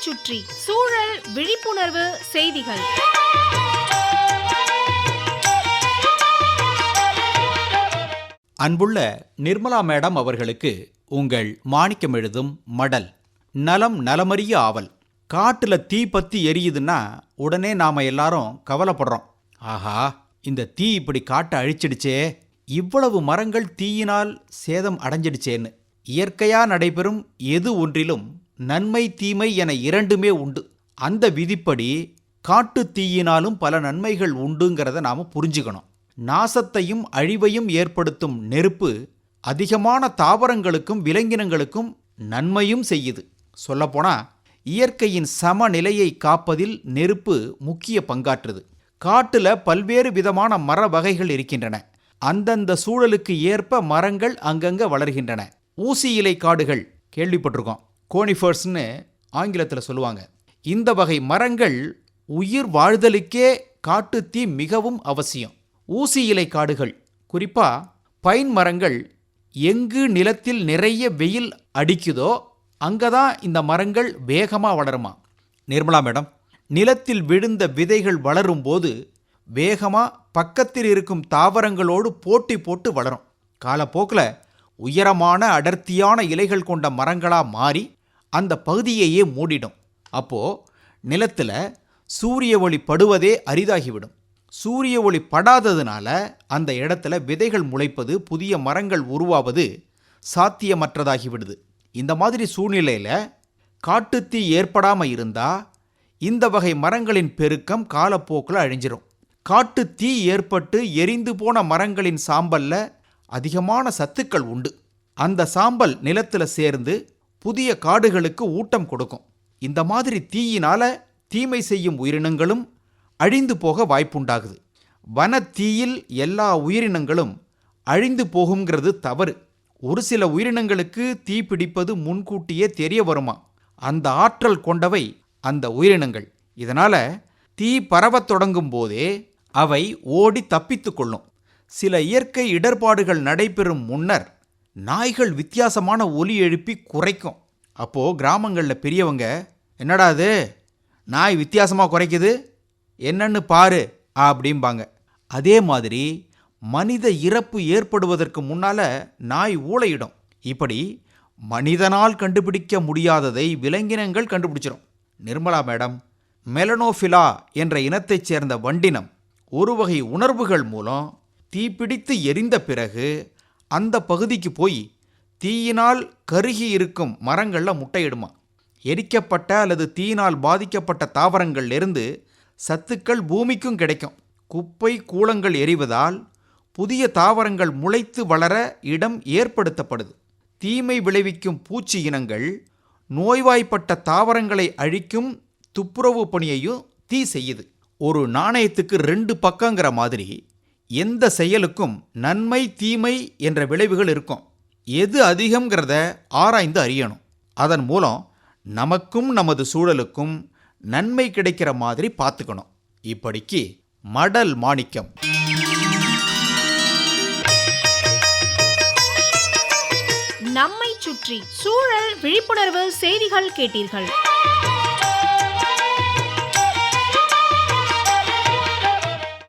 சுற்றி சூழல் விழிப்புணர்வு செய்திகள். அன்புள்ள நிர்மலா மேடம் அவர்களுக்கு உங்கள் மாணிக்கம் எழுதும் மடல். நலம் நலமறிய ஆவல். காட்டுல தீ பத்தி எரியுதுன்னா உடனே நாம எல்லாரும் கவலைப்படுறோம். ஆஹா, இந்த தீ இப்படி காட்டை அழிச்சிடுச்சே, இவ்வளவு மரங்கள் தீயினால் சேதம் அடைஞ்சிடுச்சேன்னு. இயற்கையா நடைபெறும் எது ஒன்றிலும் நன்மை தீமை என இரண்டுமே உண்டு. அந்த விதிப்படி காட்டு தீயினாலும் பல நன்மைகள் உண்டுங்கிறத நாம புரிஞ்சுக்கணும். நாசத்தையும் அழிவையும் ஏற்படுத்தும் நெருப்பு அதிகமான தாவரங்களுக்கும் விலங்கினங்களுக்கும் நன்மையும் செய்யுது. சொல்லப்போனா இயற்கையின் சமநிலையை காப்பதில் நெருப்பு முக்கிய பங்காற்றுது. காட்டுல பல்வேறு விதமான மர வகைகள் இருக்கின்றன. அந்தந்த சூழலுக்கு ஏற்ப மரங்கள் அங்கங்க வளர்கின்றன. ஊசி இலை காடுகள் கேள்விப்பட்டிருக்கோம், கோனிஃபர்ஸ்னு ஆங்கிலத்தில் சொல்லுவாங்க. இந்த வகை மரங்கள் உயிர் வாழ்தலுக்கே காட்டுத்தீ மிகவும் அவசியம். ஊசி இலை காடுகள், குறிப்பா பைன் மரங்கள், எங்கு நிலத்தில் நிறைய வெயில் அடிக்குதோ அங்கதான் இந்த மரங்கள் வேகமா வளருமா. நிர்மலா மேடம், நிலத்தில் விழுந்த விதைகள் வளரும் போது வேகமா பக்கத்தில் இருக்கும் தாவரங்களோடு போட்டி போட்டு வளரும். காலப்போக்கில் உயரமான அடர்த்தியான இலைகள் கொண்ட மரங்களா மாறி அந்த பகுதியையே மூடிடும். அப்போ நிலத்தில் சூரிய ஒளி படுவதே அரிதாகிவிடும். சூரிய ஒளி படாததுனால அந்த இடத்துல விதைகள் முளைப்பது, புதிய மரங்கள் உருவாவது சாத்தியமற்றதாகிவிடுது. இந்த மாதிரி சூழ்நிலையில் காட்டுத்தீ ஏற்படாமல் இருந்தால் இந்த வகை மரங்களின் பெருக்கம் காலப்போக்கில் அழிஞ்சிரும். காட்டுத்தீ ஏற்பட்டு எரிந்து போன மரங்களின் சாம்பல்ல அதிகமான சத்துக்கள் உண்டு. அந்த சாம்பல் நிலத்தில் சேர்ந்து புதிய காடுகளுக்கு ஊட்டம் கொடுக்கும். இந்த மாதிரி தீயினால தீமை செய்யும் உயிரினங்களும் அழிந்து போக வாய்ப்புண்டாகுது. வன தீயில் எல்லா உயிரினங்களும் அழிந்து போகுங்கிறது தவறு. ஒரு சில உயிரினங்களுக்கு தீ பிடிப்பது முன்கூட்டியே தெரிய வருமா. அந்த ஆற்றல் கொண்டவை அந்த உயிரினங்கள். இதனால தீ பரவத் தொடங்கும் போதே அவை ஓடி தப்பித்து கொள்ளும். சில இயற்கை இடர்பாடுகள் நடைபெறும் முன்னர் நாய்கள் வித்தியாசமான ஒலி எழுப்பி குறைக்கும். அப்போ கிராமங்களில் பெரியவங்க, என்னடா அது நாய் வித்தியாசமாக குறைக்குது, என்னன்னு பாரு அப்படிம்பாங்க. அதே மாதிரி மனித இறப்பு ஏற்படுவதற்கு முன்னால நாய் ஊளையிடும். இப்படி மனிதனால் கண்டுபிடிக்க முடியாததை விலங்கினங்கள் கண்டுபிடிச்சிடும். நிர்மலா மேடம், மெலனோஃபிலா என்ற இனத்தைச் சேர்ந்த வண்டினம் ஒரு வகை உணர்வுகள் மூலம் தீப்பிடித்து எரிந்த பிறகு அந்த பகுதிக்கு போய் தீயினால் கருகி இருக்கும் மரங்களில் முட்டையிடுமா. எரிக்கப்பட்ட அல்லது தீயினால் பாதிக்கப்பட்ட தாவரங்கள்லேருந்து சத்துக்கள் பூமிக்கும் கிடைக்கும். குப்பை கூளங்கள் எரிவதால் புதிய தாவரங்கள் முளைத்து வளர இடம் ஏற்படுத்தப்படுது. தீமை விளைவிக்கும் பூச்சி இனங்கள் நோய்வாய்ப்பட்ட தாவரங்களை அழிக்கும் துப்புரவு பணியையும் தீ செய்யுது. ஒரு நாணயத்துக்கு 2 பக்கங்கிற மாதிரி எந்த செயலுக்கும் நன்மை தீமை என்ற விளைவுகள் இருக்கும். எது அதிகம்ங்கிறத ஆராய்ந்து அறியணும். அதன் மூலம் நமக்கும் நமது சூழலுக்கும் நன்மை கிடைக்கிற மாதிரி பார்த்துக்கணும். இப்படிக்கு மடல் மாணிக்கம். நம்மை சுற்றி சூழல் விழிப்புணர்வு செய்திகள் கேட்டீர்கள்.